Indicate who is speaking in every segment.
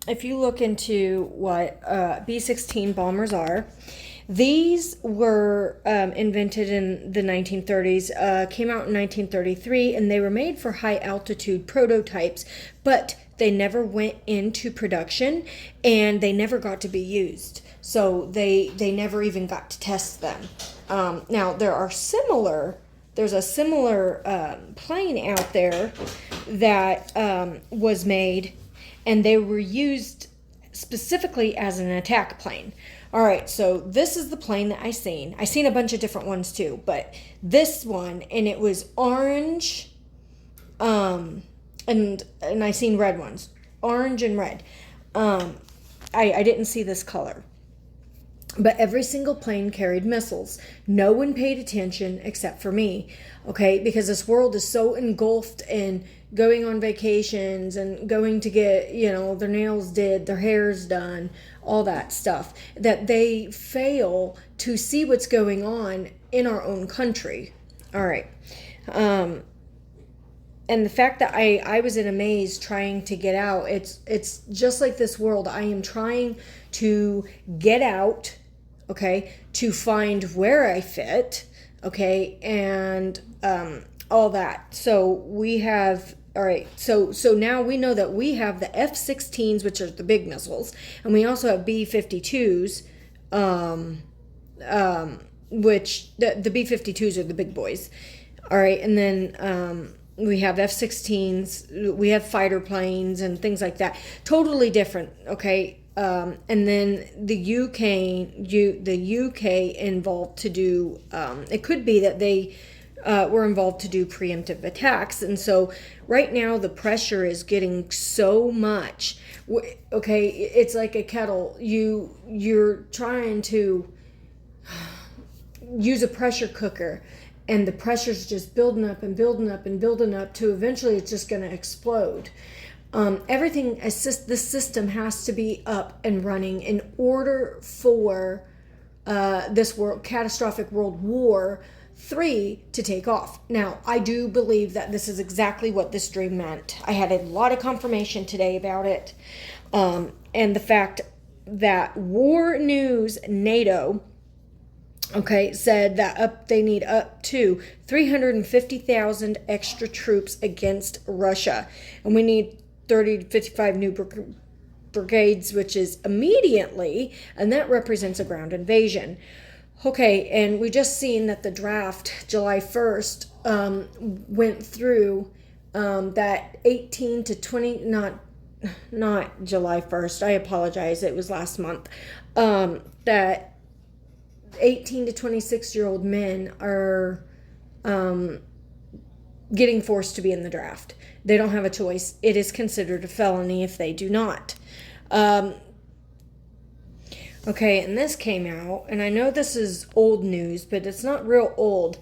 Speaker 1: if you look into what B-16 bombers are, these were invented in the 1930s, came out in 1933, and they were made for high altitude prototypes, but they never went into production and they never got to be used. So they never even got to test them. Now, there's a similar plane out there that was made, and they were used specifically as an attack plane. All right, so this is the plane that I seen. I seen a bunch of different ones too, but this one, and it was orange, and I seen red ones, orange and red. I didn't see this color. But every single plane carried missiles. No one paid attention except for me, okay? Because this world is so engulfed in going on vacations and going to get, their nails did, their hair's done, all that stuff, that they fail to see what's going on in our own country. All right. And the fact that I was in a maze trying to get out, it's just like this world. I am trying to get out, okay, to find where I fit, okay, and all that. So we have, all right, so now we know that we have the F-16s, which are the big missiles, and we also have B-52s, which the B-52s are the big boys. All right, and then we have F-16s, we have fighter planes and things like that. Totally different, okay? And then the UK involved to do, it could be that they were involved to do preemptive attacks. And so right now the pressure is getting so much, okay, it's like a kettle. You're trying to use a pressure cooker, and the pressure's just building up and building up and building up to eventually it's just going to explode. Everything, this system has to be up and running in order for this catastrophic World War III to take off. Now, I do believe that this is exactly what this dream meant. I had a lot of confirmation today about it. And the fact that War News NATO, okay, said that they need up to 350,000 extra troops against Russia. And we need 30 to 55 new brigades, which is immediately, and that represents a ground invasion. Okay, and we just seen that the draft, July 1st, went through that 18 to 20, not July 1st, I apologize, it was last month, that 18 to 26-year-old men are getting forced to be in the draft. They don't have a choice. It is considered a felony if they do not. Okay, and this came out, and I know this is old news, but it's not real old.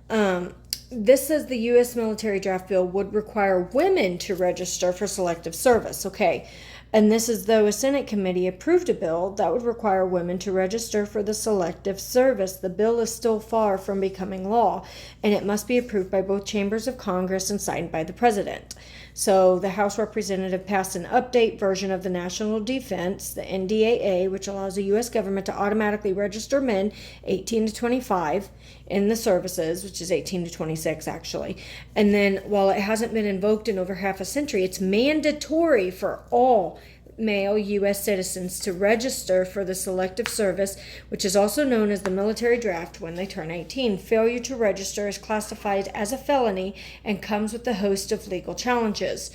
Speaker 1: This says the U.S. military draft bill would require women to register for selective service. Okay, and this is though a Senate committee approved a bill that would require women to register for the selective service. The bill is still far from becoming law, and it must be approved by both chambers of Congress and signed by the president. So the House representative passed an update version of the National Defense, the NDAA, which allows the U.S. government to automatically register men 18 to 25 in the services, which is 18 to 26 actually. And then while it hasn't been invoked in over half a century, it's mandatory for all male U.S. citizens to register for the selective service, which is also known as the military draft, when they turn 18. Failure to register is classified as a felony and comes with a host of legal challenges.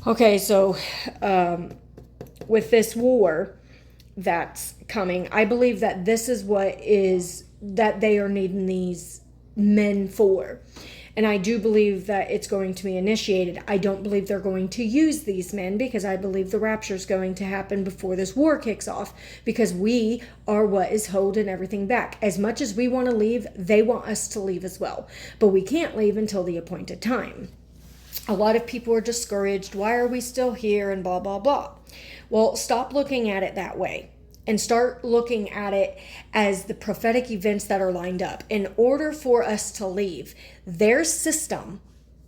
Speaker 1: Okay, so with this war that's coming, I believe that this is what is that they are needing these men for. And I do believe that it's going to be initiated. I don't believe they're going to use these men, because I believe the rapture is going to happen before this war kicks off, because we are what is holding everything back. As much as we want to leave, they want us to leave as well. But we can't leave until the appointed time. A lot of people are discouraged. Why are we still here? And blah, blah, blah. Well, stop looking at it that way and start looking at it as the prophetic events that are lined up. In order for us to leave, their system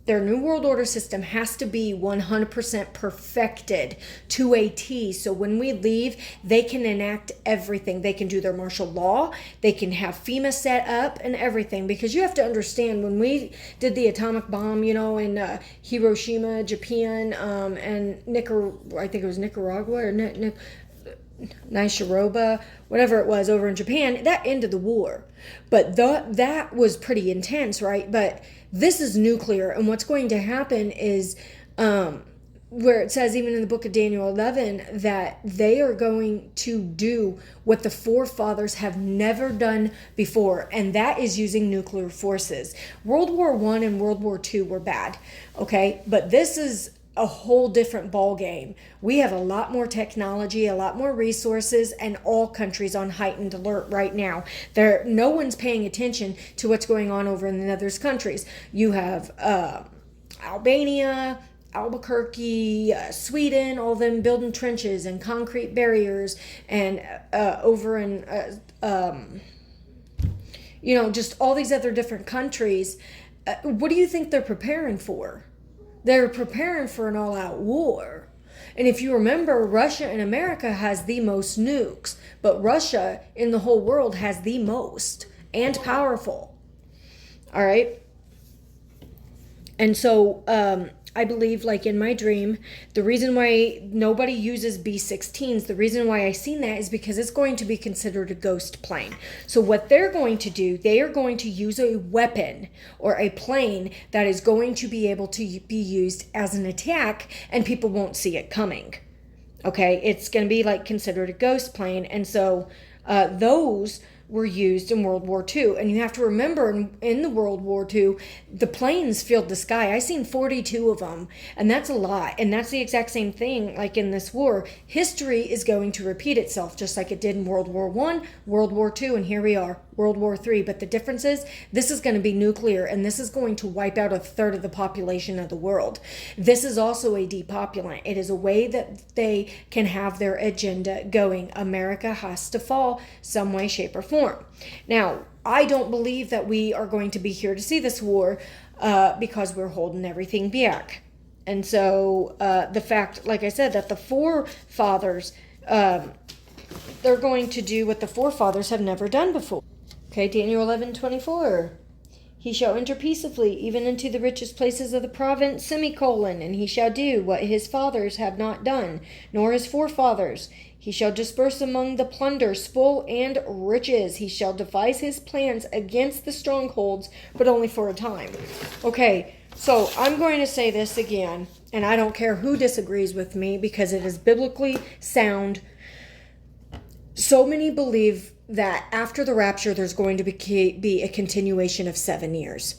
Speaker 1: Their New World Order system has to be 100% perfected to a T. So when we leave, they can enact everything. They can do their martial law. They can have FEMA set up and everything. Because you have to understand, when we did the atomic bomb, in Hiroshima, Japan, and I think it was Nicaragua or Nishiroba, whatever it was, over in Japan, that ended the war. But that was pretty intense, right? But this is nuclear, and what's going to happen is, where it says even in the book of Daniel 11, that they are going to do what the forefathers have never done before, and that is using nuclear forces. World War I and World War II were bad, okay? But this is a whole different ball game. We have a lot more technology, a lot more resources, and all countries on heightened alert right now. No one's paying attention to what's going on over in the other countries. You have Albania, Albuquerque, Sweden, all of them building trenches and concrete barriers, and over in just all these other different countries. What do you think they're preparing for? They're preparing for an all-out war. And if you remember, Russia and America has the most nukes, but Russia in the whole world has the most and powerful. All right? And so I believe, like in my dream, the reason why nobody uses B-16s, the reason why I seen that is because it's going to be considered a ghost plane. So what they're going to do, they are going to use a weapon or a plane that is going to be able to be used as an attack, and people won't see it coming. Okay, it's going to be like considered a ghost plane. And so those were used in World War II. And you have to remember, in the World War II, the planes filled the sky. I seen 42 of them, and that's a lot. And that's the exact same thing like in this war. History is going to repeat itself, just like it did in World War I, World War II, and here we are, World War III. But the difference is, this is going to be nuclear, and this is going to wipe out a third of the population of the world. This is also a depopulant. It is a way that they can have their agenda going. America has to fall some way, shape, or form. Now, I don't believe that we are going to be here to see this war because we're holding everything back. And so the fact, like I said, that the forefathers, they're going to do what the forefathers have never done before. Okay, Daniel 11:24. He shall enter peaceably even into the richest places of the province, and he shall do what his fathers have not done, nor his forefathers. He shall disperse among the plunder, spoil, and riches. He shall devise his plans against the strongholds, but only for a time. Okay, so I'm going to say this again, and I don't care who disagrees with me because it is biblically sound. So many believe that after the rapture, there's going to be a continuation of 7 years.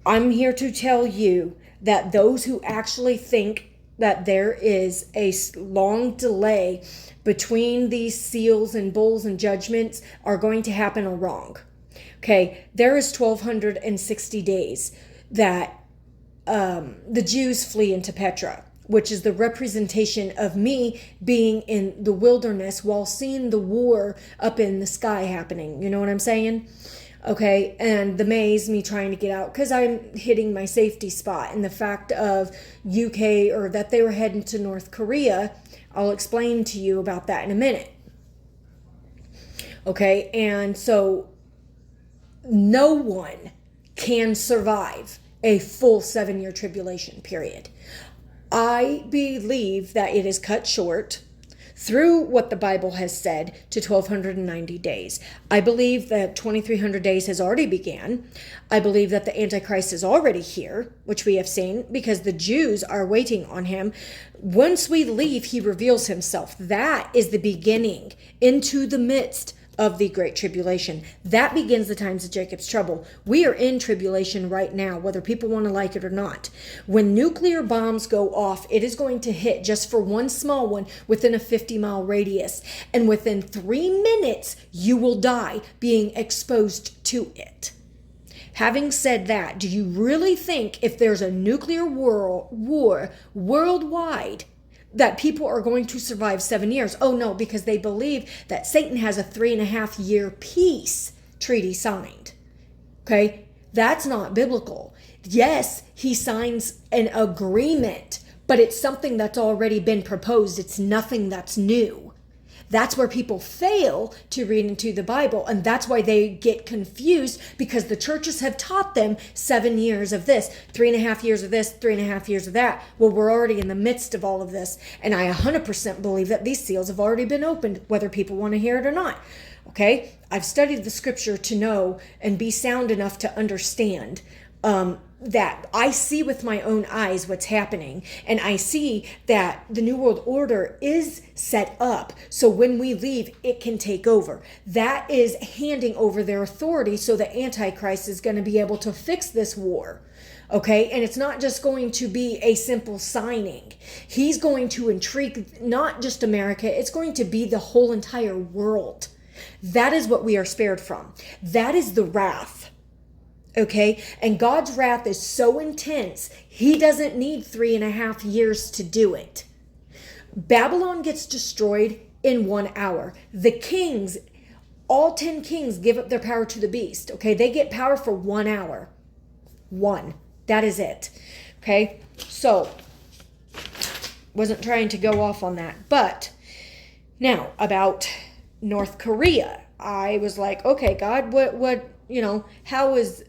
Speaker 1: I'm here to tell you that those who actually think that there is a long delay between these seals and bowls and judgments are going to happen are wrong. Okay, there is 1,260 days that the Jews flee into Petra, which is the representation of me being in the wilderness while seeing the war up in the sky happening. You know what I'm saying? Okay, and the maze, me trying to get out because I'm hitting my safety spot. And the fact of UK, or that they were heading to North Korea, I'll explain to you about that in a minute. Okay, and so no one can survive a full 7-year tribulation period. I believe that it is cut short through what the Bible has said to 1,290 days. I believe that 2,300 days has already began. I believe that the Antichrist is already here, which we have seen, because the Jews are waiting on him. Once we leave, he reveals himself. That is the beginning into the midst of the Great Tribulation. That begins the times of Jacob's trouble. We are in tribulation right now, whether people want to like it or not. When nuclear bombs go off, it is going to hit just for one small one within a 50-mile radius. And within 3 minutes, you will die being exposed to it. Having said that, do you really think if there's a nuclear war worldwide, that people are going to survive 7 years? Oh no, because they believe that Satan has a 3.5-year peace treaty signed. Okay, that's not biblical. Yes, he signs an agreement, but it's something that's already been proposed. It's nothing that's new. That's where people fail to read into the Bible, and that's why they get confused, because the churches have taught them 7 years of this, 3.5 years of this, 3.5 years of that. Well, we're already in the midst of all of this, and I 100% believe that these seals have already been opened, whether people want to hear it or not. Okay? I've studied the scripture to know and be sound enough to understand that I see with my own eyes what's happening, and I see that the New World Order is set up so when we leave, it can take over. That is handing over their authority so the Antichrist is going to be able to fix this war. Okay, and it's not just going to be a simple signing. He's going to intrigue not just America, it's going to be the whole entire world. That is what we are spared from. That is the wrath. Okay, and God's wrath is so intense, he doesn't need 3.5 years to do it. Babylon gets destroyed in 1 hour. The kings, all 10 kings, give up their power to the beast. Okay, they get power for 1 hour. One. That is it. Okay, so wasn't trying to go off on that. But now about North Korea, I was like, okay, God, what, how is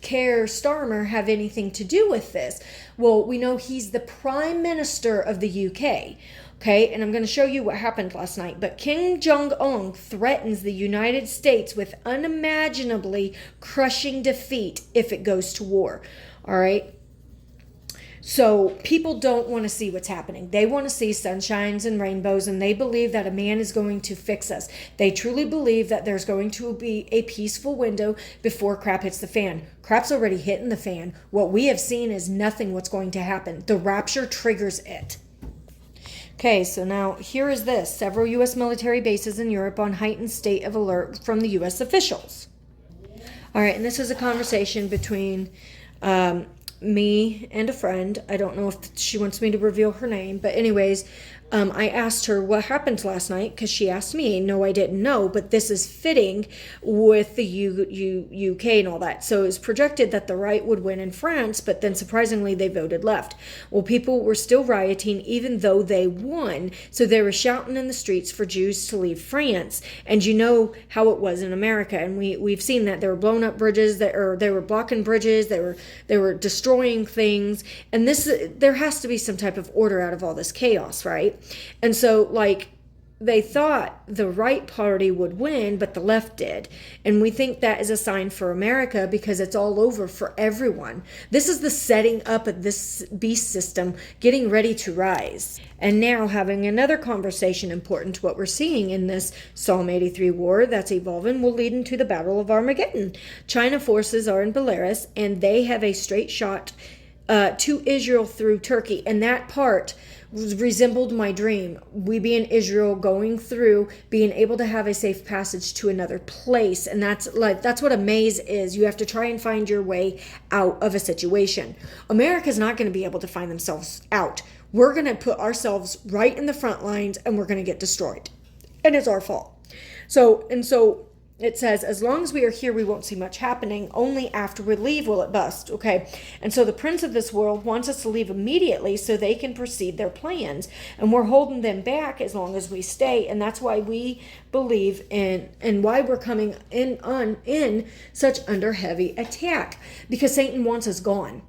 Speaker 1: KEIR Starmer have anything to do with this? Well, we know he's the Prime Minister of the UK. Okay, and I'm going to show you what happened last night. But Kim Jong-un threatens the United States with unimaginably crushing defeat if it goes to war. All right. So people don't want to see what's happening. They want to see sunshines and rainbows, and they believe that a man is going to fix us. They truly believe that there's going to be a peaceful window before crap hits the fan. Crap's already hitting the fan. What we have seen is nothing what's going to happen. The rapture triggers it. Okay, so now here is this. Several U.S. military bases in Europe on heightened state of alert from the U.S. officials. All right, and this is a conversation between me and a friend. I don't know if she wants me to reveal her name, but anyways, I asked her what happened last night because she asked me. No, I didn't know, but this is fitting with the UK and all that. So it was projected that the right would win in France, but then surprisingly they voted left. Well, people were still rioting even though they won. So they were shouting in the streets for Jews to leave France. And you know how it was in America, and we've seen that they were blowing up bridges, they were blocking bridges, they were destroying things, and there has to be some type of order out of all this chaos, right? And so, they thought the right party would win, but the left did. And we think that is a sign for America because it's all over for everyone. This is the setting up of this beast system getting ready to rise. And now having another conversation important to what we're seeing in this Psalm 83 war that's evolving will lead into the Battle of Armageddon. China forces are in Belarus, and they have a straight shot to Israel through Turkey. And that part resembled my dream. We be in Israel, going through, being able to have a safe passage to another place. And that's what a maze is. You have to try and find your way out of a situation. America's not going to be able to find themselves out. We're going to put ourselves right in the front lines, and we're going to get destroyed. And it's our fault. So it says, as long as we are here, we won't see much happening. Only after we leave will it bust. Okay. And so the prince of this world wants us to leave immediately so they can proceed their plans. And we're holding them back as long as we stay. And that's why we believe in, and why we're coming in such under heavy attack. Because Satan wants us gone.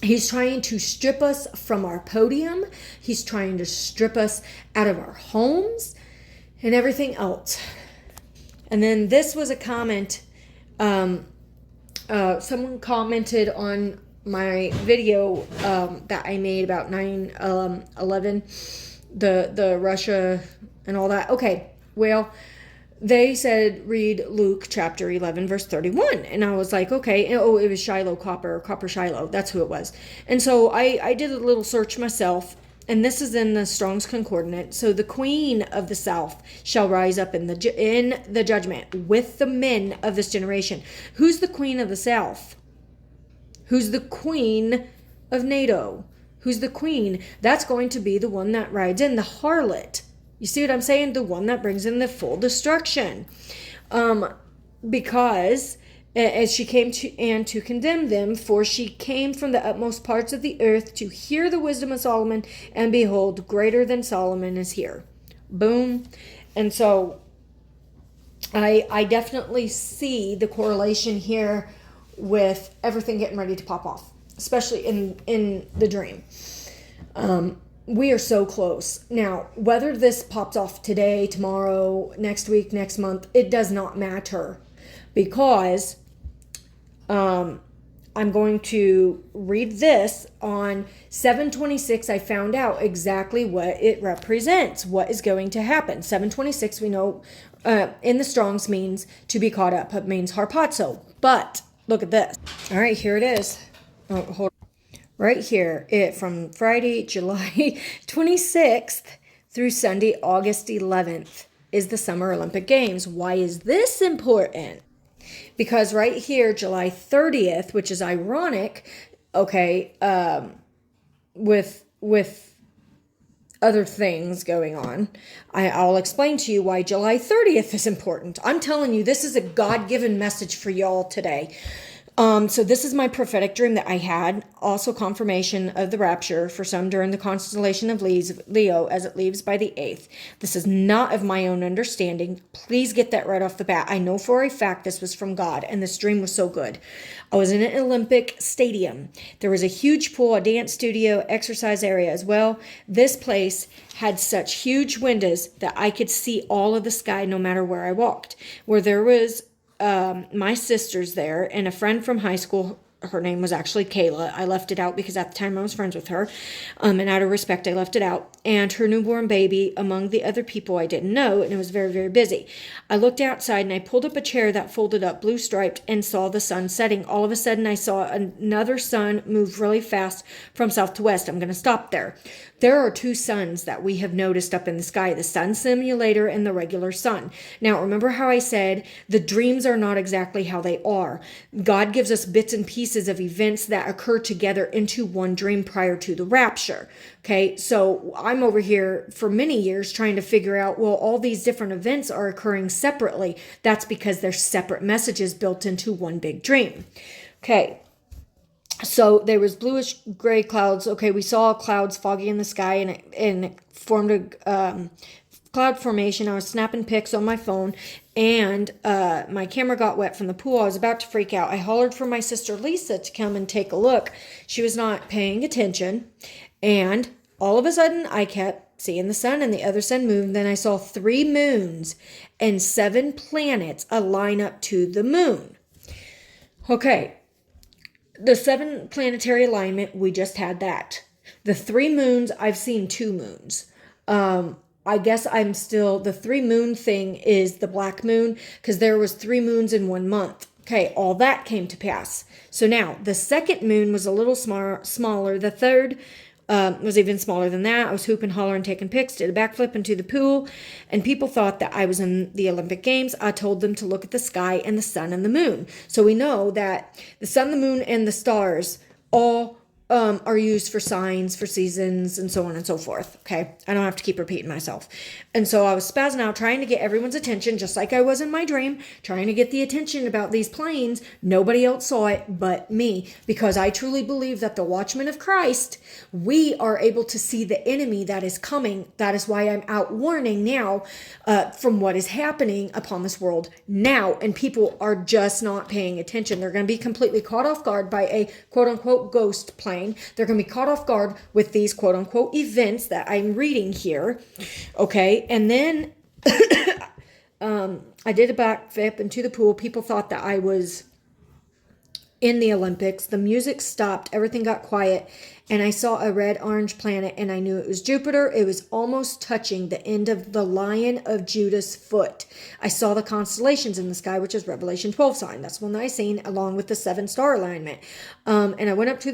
Speaker 1: He's trying to strip us from our podium. He's trying to strip us out of our homes and everything else. And then this was a comment. Someone commented on my video that I made about 9/11, the Russia and all that. Okay, well, they said read Luke chapter 11 verse 31, and I was like, okay. It was Shiloh Copper Shiloh. That's who it was. And so I did a little search myself. And this is in the Strong's Concordance. So the queen of the south shall rise up in the judgment with the men of this generation. Who's the queen of the south? Who's the queen of NATO? Who's the queen? That's going to be the one that rides in, the harlot. You see what I'm saying? The one that brings in the full destruction. Because as she came to and to condemn them, for she came from the utmost parts of the earth to hear the wisdom of Solomon, and behold, greater than Solomon is here. Boom. And so I definitely see the correlation here with everything getting ready to pop off, especially in the dream. We are so close. Now, whether this pops off today, tomorrow, next week, next month, it does not matter, because I'm going to read this on 726. I found out exactly what it represents, what is going to happen. 726, we know in the Strongs means to be caught up. It means harpazo. But look at this. All right, here it is. Oh, hold on. Right here, it from Friday, July 26th through Sunday, August 11th is the Summer Olympic Games. Why is this important? Because right here, July 30th, which is ironic, okay, with other things going on, I'll explain to you why July 30th is important. I'm telling you, this is a God-given message for y'all today. So this is my prophetic dream that I had. Also confirmation of the rapture for some during the constellation of Leo as it leaves by the 8th. This is not of my own understanding. Please get that right off the bat. I know for a fact this was from God, and this dream was so good. I was in an Olympic stadium. There was a huge pool, a dance studio, exercise area as well. This place had such huge windows that I could see all of the sky no matter where I walked. Where there was my sister's there and a friend from high school. Her name was actually Kayla. I left it out because at the time I was friends with her. And out of respect, I left it out. And her newborn baby among the other people I didn't know. And it was very, very busy. I looked outside and I pulled up a chair that folded up, blue striped, and saw the sun setting. All of a sudden, I saw another sun move really fast from south to west. I'm going to stop there. There are two suns that we have noticed up in the sky, the sun simulator and the regular sun. Now, remember how I said the dreams are not exactly how they are. God gives us bits and pieces of events that occur together into one dream prior to the rapture. Okay, so I'm over here for many years trying to figure out, well, all these different events are occurring separately. That's because they're separate messages built into one big dream. Okay. So there was bluish gray clouds. Okay, we saw clouds foggy in the sky, and it formed a cloud formation. I was snapping pics on my phone, and my camera got wet from the pool. I was about to freak out. I hollered for my sister Lisa to come and take a look. She was not paying attention, and all of a sudden I kept seeing the sun and the other sun move. Then I saw 3 moons and 7 planets align up to the moon. Okay. The 7 planetary alignment, we just had that. The 3 moons, I've seen 2 moons. I guess I'm still, the 3 moon thing is the black moon, because there was 3 moons in 1 month. Okay, all that came to pass. So now, the second moon was a little smaller. The third was even smaller than that. I was hooping, hollering, taking pics, did a backflip into the pool, and people thought that I was in the Olympic Games. I told them to look at the sky and the sun and the moon. So we know that the sun, the moon, and the stars all are used for signs, for seasons, and so on and so forth. Okay, I don't have to keep repeating myself. And so I was spazzing out, trying to get everyone's attention, just like I was in my dream, trying to get the attention about these planes. Nobody else saw it but me, because I truly believe that the watchmen of Christ, we are able to see the enemy that is coming. That is why I'm out warning now from what is happening upon this world now, and people are just not paying attention. They're going to be completely caught off guard by a quote-unquote ghost plane. They're going to be caught off guard with these quote-unquote events that I'm reading here. Okay, and then I did a backflip into the pool. People thought that I was in the Olympics. The music stopped. Everything got quiet. And I saw a red-orange planet, and I knew it was Jupiter. It was almost touching the end of the Lion of Judah's foot. I saw the constellations in the sky, which is Revelation 12 sign. That's one that I seen, along with the 7-star alignment. And I went up to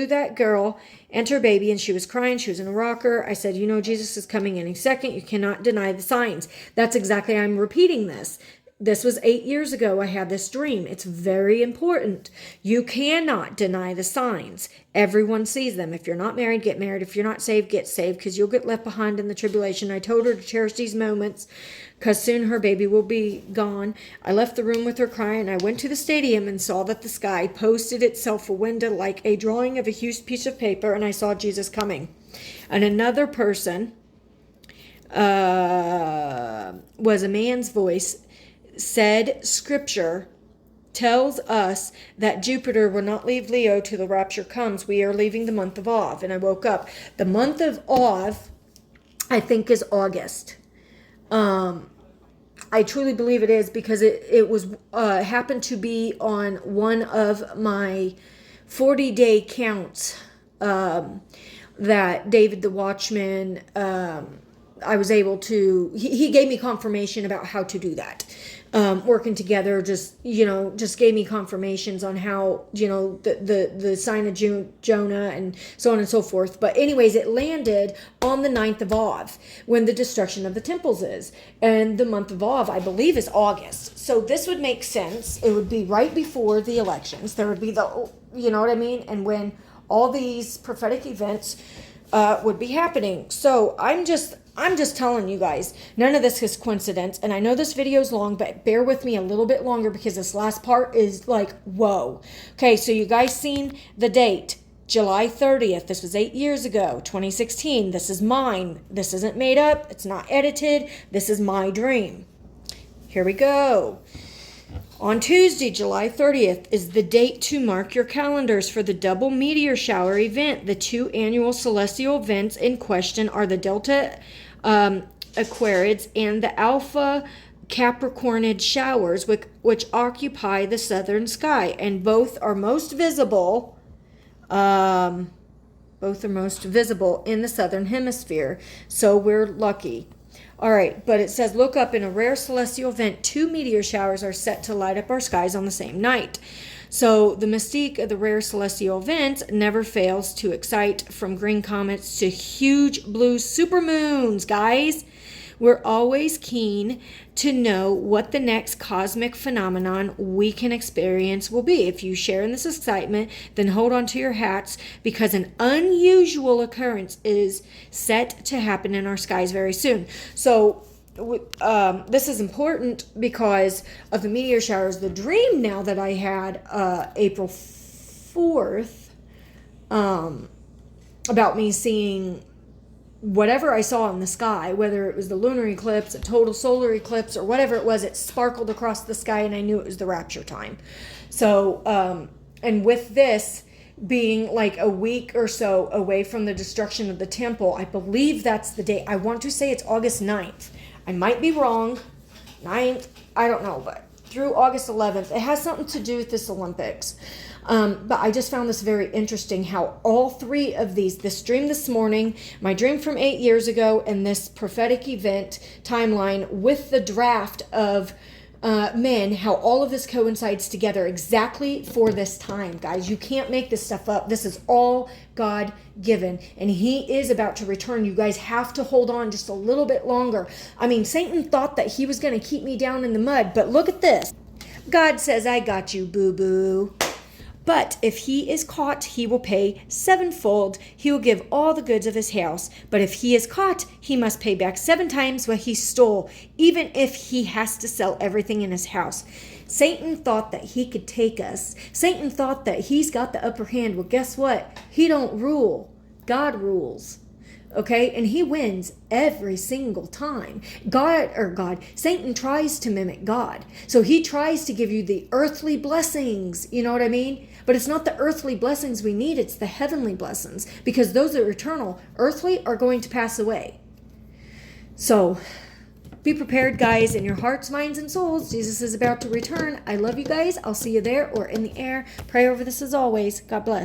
Speaker 1: that girl and her baby, and she was crying. She was in a rocker. I said, Jesus is coming any second. You cannot deny the signs. That's exactly, I'm repeating this. This was 8 years ago. I had this dream. It's very important. You cannot deny the signs. Everyone sees them. If you're not married, get married. If you're not saved, get saved, because you'll get left behind in the tribulation. I told her to cherish these moments because soon her baby will be gone. I left the room with her crying. I went to the stadium and saw that the sky posted itself a window like a drawing of a huge piece of paper, and I saw Jesus coming. And another person was a man's voice, said scripture tells us that Jupiter will not leave Leo till the rapture comes. We are leaving the month of Av. And I woke up. The month of Av, I think, is August. I truly believe it is, because it was happened to be on one of my 40-day counts that David the Watchman, I was able to, he gave me confirmation about how to do that. Working together, just gave me confirmations on how, the sign of Jonah and so on and so forth. But anyways, it landed on the 9th of Av, when the destruction of the temples is. And the month of Av, I believe, is August. So this would make sense. It would be right before the elections. There would be you know what I mean? And when all these prophetic events would be happening. So I'm just telling you guys, none of this is coincidence. And I know this video is long, but bear with me a little bit longer, because this last part is like, whoa. Okay, so you guys seen the date, July 30th. This was 8 years ago, 2016. This is mine. This isn't made up. It's not edited. This is my dream. Here we go. On Tuesday, July 30th, is the date to mark your calendars for the double meteor shower event. The two annual celestial events in question are the Delta Aquarids and the Alpha Capricornid showers, which occupy the southern sky, and both are most visible. In the southern hemisphere. So we're lucky. All right, but it says, look up, in a rare celestial event, 2 meteor showers are set to light up our skies on the same night. So the mystique of the rare celestial events never fails to excite, from green comets to huge blue supermoons, guys. We're always keen to know what the next cosmic phenomenon we can experience will be. If you share in this excitement, then hold on to your hats, because an unusual occurrence is set to happen in our skies very soon. So this is important because of the meteor showers. The dream now that I had April 4th about me seeing whatever I saw in the sky, whether it was the lunar eclipse, a total solar eclipse, or whatever it was, it sparkled across the sky, and I knew it was the rapture time. So, and with this being like a week or so away from the destruction of the temple, I believe that's the date. I want to say it's August 9th. I might be wrong. 9th, I don't know, but through August 11th. It has something to do with this Olympics. But I just found this very interesting, how all three of these, this dream this morning, my dream from 8 years ago, and this prophetic event timeline with the draft of men, how all of this coincides together exactly for this time, guys. You can't make this stuff up. This is all God given, and he is about to return. You guys have to hold on just a little bit longer. I mean, Satan thought that he was going to keep me down in the mud, but look at this. God says, I got you, boo-boo. But if he is caught, he will pay sevenfold. He will give all the goods of his house. But if he is caught, he must pay back 7 times what he stole, even if he has to sell everything in his house. Satan thought that he could take us. Satan thought that he's got the upper hand. Well, guess what? He don't rule. God rules. Okay, and he wins every single time. Satan tries to mimic God. So he tries to give you the earthly blessings, you know what I mean? But it's not the earthly blessings we need, it's the heavenly blessings, because those are eternal. Earthly are going to pass away. So be prepared, guys, in your hearts, minds, and souls. Jesus is about to return. I love you guys. I'll see you there or in the air. Pray over this as always. God bless.